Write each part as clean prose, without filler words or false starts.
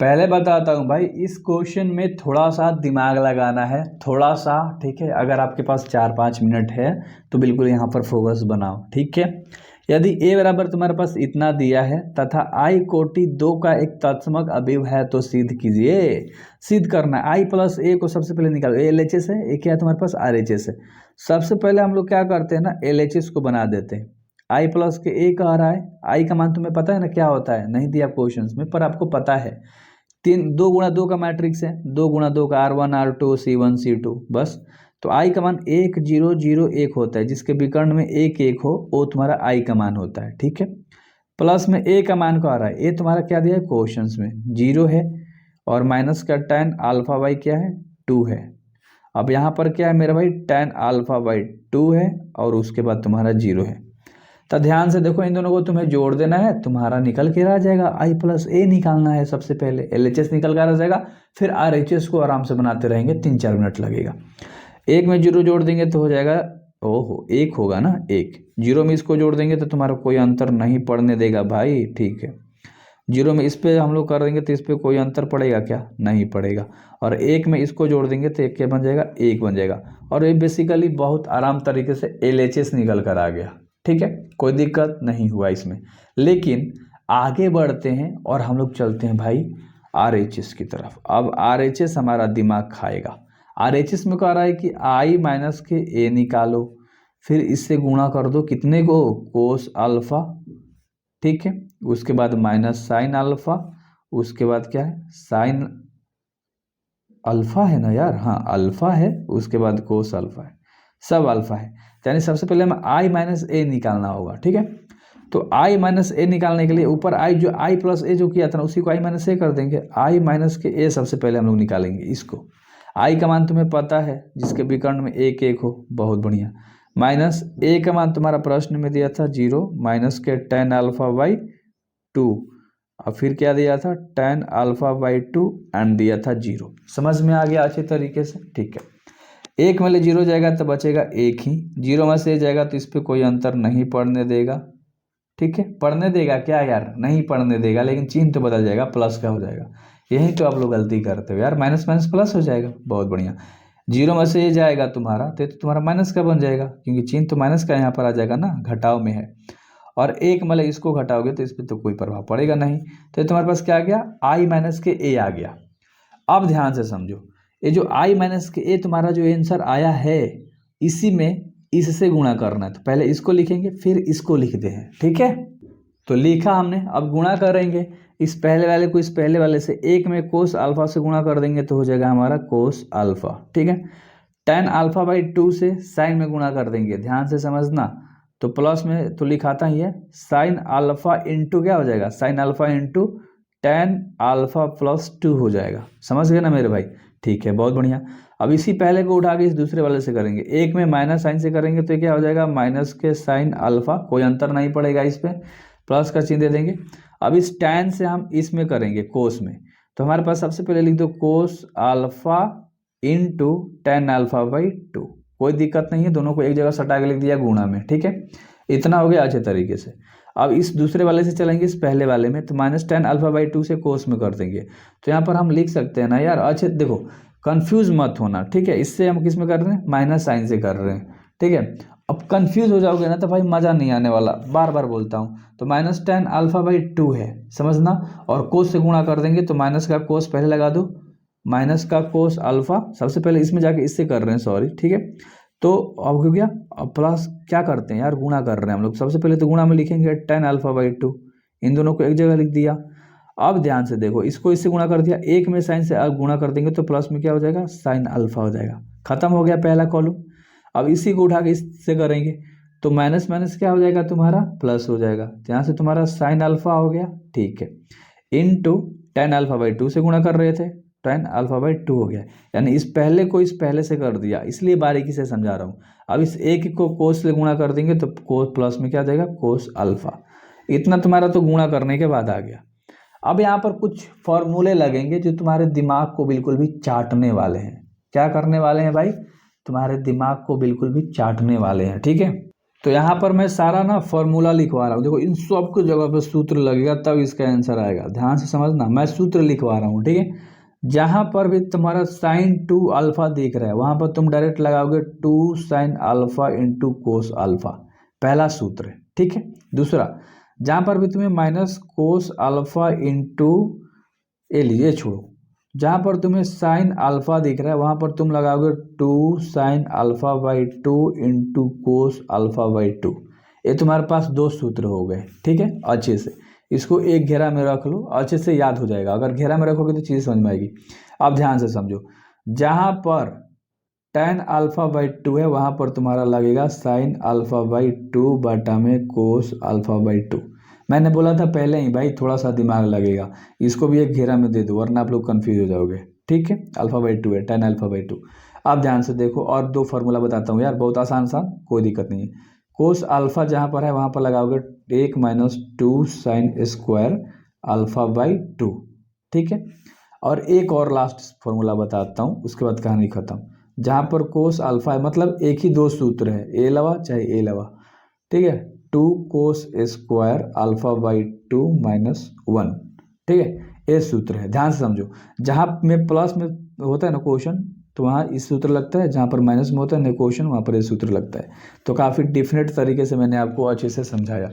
पहले बताता हूँ भाई, इस क्वेश्चन में थोड़ा सा दिमाग लगाना है, थोड़ा सा, ठीक है। अगर आपके पास 4-5 मिनट है तो बिल्कुल यहाँ पर फोकस बनाओ, ठीक है। यदि a बराबर तुम्हारे पास इतना दिया है तथा i कोटि 2 का एक तत्समक अवयव है तो सिद्ध कीजिए। सिद्ध करना है, i प्लस a को सबसे पहले निकालो। LHS है, एक क्या है तुम्हारे पास RHS है। सबसे पहले हम लोग क्या करते हैं ना, LHS को बना देते हैं। i प्लस के a कह रहा है, i का मान तुम्हें पता है ना क्या होता है, नहीं दिया क्वेश्चन में पर आपको पता है। 2 गुणा 2 का मैट्रिक्स है, 2 गुणा 2 का R1 R2 C1 C2 बस। तो i का मान 1 0 0 1 होता है, जिसके विकर्ण में 1 1 हो वो तुम्हारा i का मान होता है, ठीक है। प्लस में a का मान को आ रहा है, a तुम्हारा क्या दिया है क्वेश्चंस में 0 है, और माइनस का tan अल्फा बाई क्या है 2 है। अब यहाँ पर क्या है मेरा भाई, tan अल्फा बाई 2 है और उसके बाद तुम्हारा 0 है। तो ध्यान से देखो, इन दोनों को तुम्हें जोड़ देना है, तुम्हारा निकल के आ जाएगा। i प्लस a निकालना है सबसे पहले, LHS निकल कर आ जाएगा, फिर RHS को आराम से बनाते रहेंगे, 3-4 मिनट लगेगा। 1 में 0 जोड़ देंगे तो हो जाएगा, ओहो 1 होगा ना, 1 0 में इसको जोड़ देंगे तो तुम्हारा कोई अंतर नहीं पड़ने देगा भाई, ठीक है। 0 में इस पे हम लोग कर देंगे तो इस पे कोई अंतर पड़ेगा क्या, नहीं पड़ेगा। और 1 में इसको जोड़ देंगे तो 1 क्या बन जाएगा, 1 बन जाएगा। और ये बेसिकली बहुत आराम तरीके से LHS निकल कर आ गया, ठीक है, कोई दिक्कत नहीं हुआ इसमें। लेकिन आगे बढ़ते हैं और हम लोग चलते हैं भाई RHS की तरफ। अब RHS हमारा दिमाग खाएगा। RHS में कह रहा है कि i माइनस के a निकालो, फिर इससे गुणा कर दो कितने को, कोस अल्फा, ठीक है। उसके बाद माइनस साइन अल्फा, उसके बाद क्या है साइन अल्फा है ना यार, हाँ अल्फा है, उसके बाद कोस अल्फा है, सब अल्फा है। यानी सबसे पहले हमें i माइनस ए निकालना होगा, ठीक है। तो i माइनस ए निकालने के लिए ऊपर i जो i प्लस ए जो किया था ना उसी को i माइनस ए कर देंगे। i माइनस के a सबसे पहले हम लोग निकालेंगे इसको। i का मान तुम्हें पता है, जिसके विकर्ण में 1 1 हो, बहुत बढ़िया। माइनस a का मान तुम्हारा प्रश्न में दिया था 0, माइनस के tan अल्फा बाई 2, और फिर क्या दिया था tan अल्फा बाई 2 एंड दिया था 0। समझ में आ गया अच्छे तरीके से, ठीक है। 1 में 0 जाएगा तो बचेगा 1 ही, 0 में से जाएगा तो इस पर कोई अंतर नहीं पड़ने देगा, ठीक है। पढ़ने देगा क्या यार, नहीं पढ़ने देगा, लेकिन चिन्ह तो बदल जाएगा, प्लस का हो जाएगा। यही तो आप लोग गलती करते हो यार, माइनस माइनस प्लस हो जाएगा, बहुत बढ़िया। 0 में से ये जाएगा तुम्हारा तो तुम्हारा माइनस का बन जाएगा, क्योंकि चिन्ह तो माइनस का यहाँ पर आ जाएगा ना, घटाव में है। और 1 में इसको घटाओगे तो इस पर तो कोई प्रभाव पड़ेगा नहीं, तो तुम्हारे पास क्या आ गया, i माइनस के a आ गया। अब ध्यान से समझो, ये जो i माइनस के a तुम्हारा जो आंसर आया है, इसी में इससे गुणा करना है। तो पहले इसको लिखेंगे फिर इसको लिखते हैं, ठीक है। तो लिखा हमने, अब गुणा करेंगे इस पहले वाले को इस पहले वाले से। 1 में कोस अल्फा से गुणा कर देंगे तो हो जाएगा हमारा कोस अल्फा, ठीक है। tan अल्फा बाई 2 से साइन में गुणा कर देंगे, ध्यान से समझना। तो प्लस में तो लिखाता ही है, साइन अल्फा इंटू क्या हो जाएगा, sine alpha into tan alpha plus 2 हो जाएगा। समझ गए ना मेरे भाई, ठीक है, बहुत बढ़िया। अब इसी पहले को उठा के इस दूसरे वाले से करेंगे। 1 में माइनस साइन से करेंगे तो क्या हो जाएगा, माइनस के साइन अल्फा, कोई अंतर नहीं पड़ेगा इस पर, प्लस का चिन्ह दे देंगे। अब इस tan से हम इसमें करेंगे कोस में, तो हमारे पास सबसे पहले लिख दो cos alpha into tan alpha by 2, कोई दिक्कत नहीं है, दोनों को एक जगह सटा के लिख दिया गुणा में, ठीक है। इतना हो गया अच्छे तरीके से। अब इस दूसरे वाले से चलेंगे इस पहले वाले में, तो माइनस tan अल्फा बाई 2 से कोस में कर देंगे। तो यहाँ पर हम लिख सकते हैं ना यार, अच्छे देखो कंफ्यूज मत होना, ठीक है। इससे हम किस में कर रहे हैं, माइनस साइन से कर रहे हैं, ठीक है। अब कंफ्यूज हो जाओगे ना तो भाई मज़ा नहीं आने वाला, बार बार बोलता हूँ। तो माइनस tan अल्फा बाई 2 है, समझना। और कोस से गुणा कर देंगे तो माइनस का कोस पहले लगा दो, माइनस का कोस अल्फा, सबसे पहले इसमें जाके इससे कर रहे हैं, सॉरी, ठीक है। तो अब हो गया, अब प्लस क्या करते हैं यार, गुणा कर रहे हैं हम लोग। सबसे पहले तो गुणा में लिखेंगे tan अल्फा बाई 2, इन दोनों को एक जगह लिख दिया। अब ध्यान से देखो, इसको इससे गुणा कर दिया, 1 में साइन से अब गुणा कर देंगे तो प्लस में क्या हो जाएगा, साइन अल्फा हो जाएगा। खत्म हो गया पहला कॉलम। अब इसी को उठा के इससे करेंगे तो माइनस माइनस क्या हो जाएगा तुम्हारा, प्लस हो जाएगा। यहाँ से तुम्हारा साइन अल्फा हो गया, ठीक है, इनटू tan अल्फा बाई 2 से गुणा कर रहे थे, tan अल्फा बाई 2 हो गया। यानी इस पहले को इस पहले से कर दिया, इसलिए बारीकी से समझा रहा हूँ। अब इस एक को कोस से गुणा कर देंगे तो कोस प्लस में क्या आ जाएगा, कोस अल्फा। इतना तुम्हारा तो गुणा करने के बाद आ गया। अब यहाँ पर कुछ फॉर्मूले लगेंगे जो तुम्हारे दिमाग को बिल्कुल भी चाटने वाले हैं। क्या करने वाले हैं भाई, तुम्हारे दिमाग को बिल्कुल भी चाटने वाले हैं, ठीक है। तो यहाँ पर मैं सारा ना फॉर्मूला लिखवा रहा हूँ, देखो इन सब की जगह पे सूत्र लगेगा तब इसका आंसर आएगा, ध्यान से समझना, मैं सूत्र लिखवा रहा हूँ, ठीक है। जहाँ पर भी तुम्हारा साइन 2 अल्फा दिख रहा है वहाँ पर तुम डायरेक्ट लगाओगे 2 sine alpha into cos alpha, पहला सूत्र है, ठीक है। दूसरा, जहाँ पर भी तुम्हें माइनस कोस अल्फा इंटू ए लीजिए छोड़ो, जहाँ पर तुम्हें साइन अल्फा दिख रहा है वहाँ पर तुम लगाओगे 2 sine alpha by 2 into cos alpha by 2। ये तुम्हारे पास दो सूत्र हो गए, ठीक है। अच्छे से इसको एक घेरा में रख लो, अच्छे से याद हो जाएगा, अगर घेरा में रखोगे तो चीज़ समझ में आएगी। अब ध्यान से समझो, जहाँ पर tan अल्फा बाई 2 है वहाँ पर तुम्हारा लगेगा साइन अल्फा बाई 2 बटा में कोस अल्फा बाई 2। मैंने बोला था पहले ही भाई थोड़ा सा दिमाग लगेगा, इसको भी एक घेरा में दे दो वरना आप लोग कंफ्यूज हो जाओगे, ठीक है। अल्फा बाई 2 है, tan अल्फा बाई 2। अब ध्यान से देखो और दो फार्मूला बताता हूँ यार, बहुत आसान सा, कोई दिक्कत नहीं है। कोस अल्फा जहाँ पर है वहाँ पर लगाओगे 1 minus 2 sine square alpha by 2, ठीक है। और एक और लास्ट फार्मूला बताता हूँ, उसके बाद कहानी खत्म। जहाँ पर कोस अल्फा है मतलब एक ही दो सूत्र है, ए लवा चाहे ए लवा, ठीक है। 2 cos square alpha by 2 minus 1, ठीक है, ये सूत्र है, ध्यान से समझो। जहाँ में प्लस में होता है ना क्वेश्चन तो वहाँ इस सूत्र लगता है, जहाँ पर माइनस में होता है ना क्वेश्चन वहाँ पर ये सूत्र लगता है। तो काफ़ी डिफिनेट तरीके से मैंने आपको अच्छे से समझाया।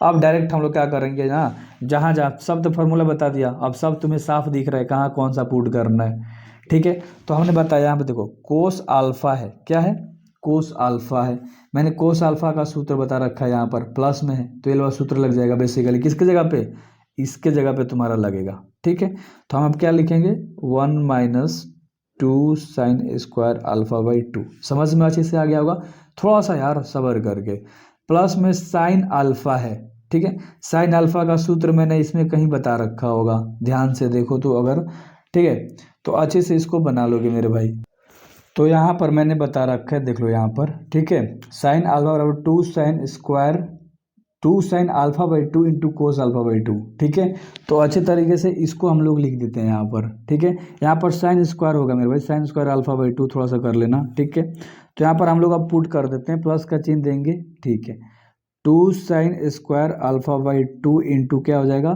अब डायरेक्ट हम लोग क्या करेंगे ना, जहाँ जहाँ सब तो फार्मूला बता दिया, अब सब तुम्हें साफ दिख रहा है कहाँ कौन सा पुट करना है, ठीक है। तो हमने बताया यहाँ पे देखो कोस अल्फा है, क्या है, कोस अल्फा है। मैंने कोस अल्फा का सूत्र बता रखा है, यहाँ पर प्लस में है तो ये वाला सूत्र लग जाएगा बेसिकली किसके जगह पे, इसके जगह पे तुम्हारा लगेगा, ठीक है। तो हम अब क्या लिखेंगे 1 minus 2 sine square alpha by 2, समझ में अच्छे से आ गया होगा। थोड़ा सा यार सब्र करके, प्लस में साइन अल्फा है, ठीक है। साइन अल्फा का सूत्र मैंने इसमें कहीं बता रखा होगा, ध्यान से देखो तो अगर, ठीक है, तो अच्छे से इसको बना लोगे मेरे भाई। तो यहाँ पर मैंने बता रखा है, देख लो यहाँ पर, ठीक है। साइन अल्फा बराबर 2 sine square 2 sine alpha by 2 into cos alpha by 2, ठीक है। तो अच्छे तरीके से इसको हम लोग लिख देते हैं यहाँ पर, ठीक है। यहाँ पर साइन स्क्वायर होगा मेरे भाई, साइन स्क्वायर अल्फा बाई 2 थोड़ा सा कर लेना, ठीक है। तो यहाँ पर हम लोग अब पुट कर देते हैं, प्लस का चिन्ह देंगे, ठीक है। 2 sine square alpha by 2 into क्या हो जाएगा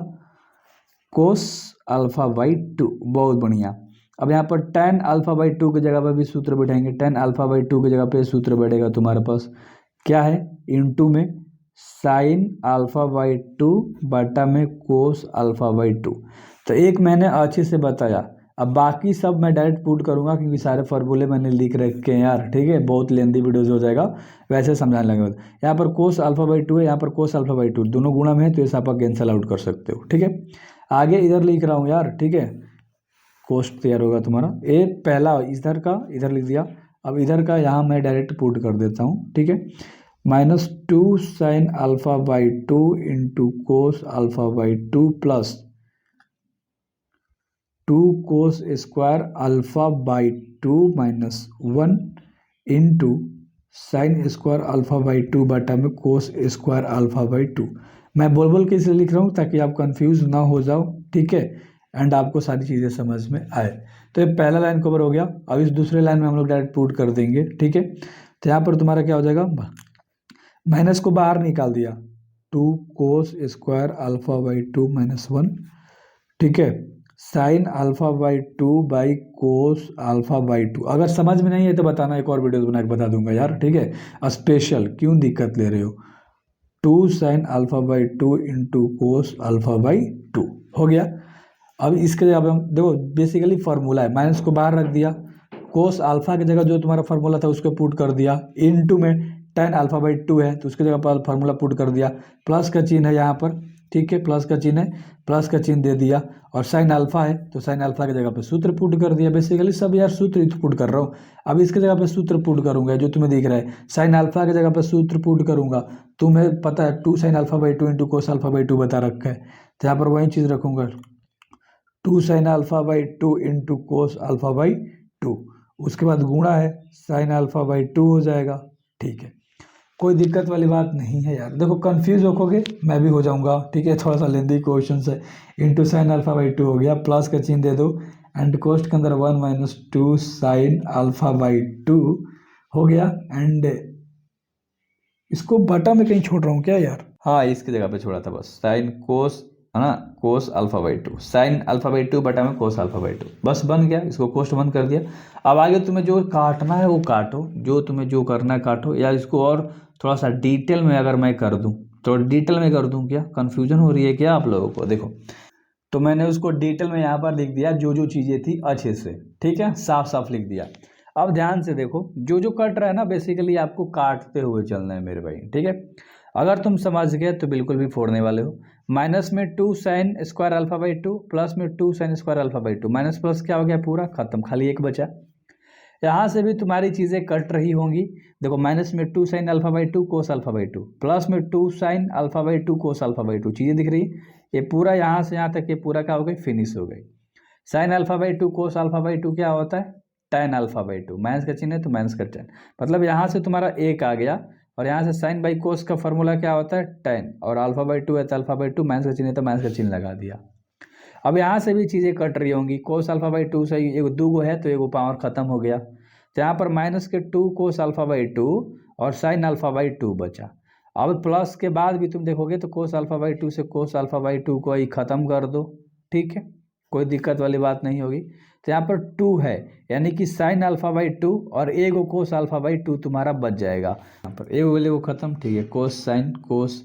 कोस अल्फा बाई 2, बहुत बढ़िया। अब यहाँ पर tan अल्फा बाई 2 की जगह पर भी सूत्र बैठेंगे, tan अल्फा बाई 2 की जगह पे सूत्र बैठेगा तुम्हारे पास क्या है, इंटू में साइन अल्फा बाई 2 बटा में कोस अल्फा बाई 2। तो एक मैंने अच्छे से बताया, अब बाकी सब मैं डायरेक्ट पुट करूंगा क्योंकि सारे फार्मूले मैंने लिख रखे हैं यार, ठीक है। बहुत लेंदी वीडियोज हो जाएगा वैसे समझाने लगेगा। यहाँ पर कोस अल्फा बाई 2 है, यहाँ पर कोस अल्फा बाई 2, दोनों गुणा में है तो इसे आप कैंसिल आउट कर सकते हो, ठीक है। आगे इधर लिख रहा हूँ यार, ठीक है, कोस्ट तैयार होगा तुम्हारा, ए पहला इधर का इधर लिख दिया, अब इधर का यहाँ मैं डायरेक्ट पुट कर देता हूँ, ठीक है। Minus 2 sine alpha by 2 into cos alpha by 2 plus 2 cos square alpha by 2 minus 1 into sine square alpha by 2 बटा में कोस स्क्वायर अल्फा बाई 2। मैं बोल बोल के इसलिए लिख रहा हूँ ताकि आप कंफ्यूज ना हो जाओ, ठीक है, एंड आपको सारी चीज़ें समझ में आए। तो ये पहला लाइन कवर हो गया। अब इस दूसरे लाइन में हम लोग डायरेक्ट पुट कर देंगे, ठीक है। तो यहाँ पर तुम्हारा क्या हो जाएगा, माइनस को बाहर निकाल दिया, 2 cos square alpha by 2 minus 1, ठीक है, sine alpha by 2 by cos alpha by 2। अगर समझ में नहीं है तो बताना, एक और वीडियो बना के बता दूंगा यार, ठीक है। स्पेशल क्यों दिक्कत ले रहे हो, 2 sine alpha by 2 into cos alpha by 2 हो गया। अब इसके जगह हम देखो बेसिकली फार्मूला है, माइनस को बाहर रख दिया, कोस अल्फा की जगह जो तुम्हारा फार्मूला था उसको पुट कर दिया, इनटू में tan अल्फा बाई 2 है तो उसकी जगह पर फार्मूला पुट कर दिया, प्लस का चिन्ह है यहाँ पर, ठीक है, प्लस का चिन्ह है, प्लस का चिन्ह दे दिया, और साइन अल्फा है तो साइन अल्फा की जगह पे सूत्र पुट कर दिया। बेसिकली सब यार सूत्र ही पुट कर रहा हूँ। अब इसके जगह पे सूत्र पुट करूंगा जो तुम्हें दिख रहा है, साइन अल्फा की जगह पे सूत्र पुट करूंगा, तुम्हें पता है 2 sine alpha by 2 into cos alpha by 2 बता रखा है, तो यहाँ पर वही चीज़ रखूंगा, 2 sine alpha by 2 into cos alpha by 2, उसके बाद गुणा है साइन अल्फा बाई 2 हो जाएगा, ठीक है। कोई दिक्कत वाली बात नहीं है यार, देखो कंफ्यूज होगे मैं भी हो जाऊंगा, ठीक है, थोड़ा सा लेंदी क्वेश्चन है। इंटू साइन अल्फा बाई 2 हो गया, प्लस का चिन्ह दे दो, एंड कोस्ट के अंदर 1 माइनस 2 साइन अल्फा बाई 2 हो गया, एंड इसको बटा में कहीं छोड़ रहा हूँ क्या यार? हाँ, इसकी जगह पे छोड़ा था बस, साइन कोस, है ना, cos alpha by two, sine alpha by two बटा में कोस अल्फा बाई टू, बस बन गया। इसको कोष्ट बंद कर दिया। अब आगे तुम्हें जो काटना है वो काटो, जो तुम्हें जो करना है काटो, या इसको और थोड़ा सा डिटेल में अगर मैं कर दूं तो डिटेल में कर दूं क्या? कन्फ्यूजन हो रही है क्या आप लोगों को? देखो, तो मैंने उसको डिटेल में यहाँ पर लिख दिया, जो जो चीज़ें थी अच्छे से, ठीक है, साफ साफ लिख दिया। अब ध्यान से देखो, जो जो कट रहा है ना, बेसिकली आपको काटते हुए चलना है मेरे भाई, ठीक है। अगर तुम समझ गए तो बिल्कुल भी फोड़ने वाले हो। माइनस में 2 sine square alpha by 2, plus में 2 sine square alpha by 2, minus plus क्या हो गया, पूरा खत्म, खाली एक बचा। यहाँ से भी तुम्हारी चीज़ें कट रही होंगी। देखो, माइनस में 2 sine alpha by 2 cos alpha by 2, plus में 2 sine alpha by 2 cos alpha by 2, चीज़ें दिख रही। ये पूरा यहाँ से यहाँ तक ये पूरा क्या हो गई, फिनिश हो गई। Sine alpha by 2 cos alpha by 2 क्या होता है, टेन अल्फा बाई 2, माइनस का चिन्ह है तो माइनस का टेन, मतलब यहाँ से तुम्हारा एक आ गया। और यहाँ से साइन बाई कोस का फॉर्मूला क्या होता है, टेन, और अल्फा बाई 2 है तो अल्फा बाई 2, माइनस का चिन्ह है तो माइनस का चिन्ह लगा दिया। अब यहाँ से भी चीज़ें कट रही होंगी। कोस अल्फा बाई 2 से एक दो गो है तो एगो पावर खत्म हो गया, तो यहाँ पर माइनस के 2 कोस अल्फा बाई 2 और साइन अल्फा बाई 2 बचा। अब प्लस के बाद भी तुम देखोगे तो कोस अल्फा बाई 2 से कोस अल्फा बाई 2 को ही खत्म कर दो, ठीक है, कोई दिक्कत वाली बात नहीं होगी। तो यहाँ पर 2 है, यानी कि साइन अल्फा बाई 2 और एगो कोस अल्फा बाई 2 तुम्हारा बच जाएगा। यहाँ पर एगो वाले को खत्म, ठीक है, कोस साइन कोस।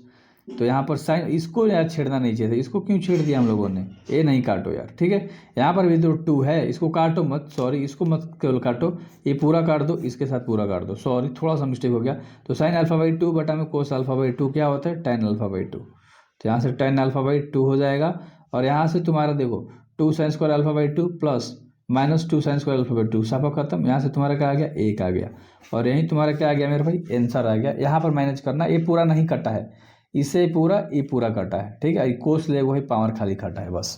तो यहाँ पर साइन, इसको यार छेड़ना नहीं चाहिए था, इसको क्यों छेड़ दिया हम लोगों ने, ये नहीं काटो यार, ठीक है। यहाँ पर भी तो 2 है, इसको काटो मत, सॉरी, इसको मत केवल काटो, ये पूरा काट दो, इसके साथ पूरा काट दो, सॉरी थोड़ा सा मिस्टेक हो गया। तो साइन अल्फा बाई 2 बटा में कोस अल्फा बाई 2 क्या होता है, टेन अल्फा बाई 2। तो यहाँ से टेन अल्फा बाई 2 हो जाएगा। और यहाँ से तुम्हारा देखो 2 sine square alpha by 2 plus minus 2 sine square alpha by 2, साफा खत्म। यहाँ से तुम्हारा क्या आ गया, एक आ गया। और यहीं तुम्हारा क्या आ गया मेरे भाई, आंसर आ गया। यहाँ पर मैनेज करना, ये पूरा नहीं कटा है, इससे पूरा, ये पूरा कटा है, ठीक है, कोस ले वही पावर खाली कटा है बस।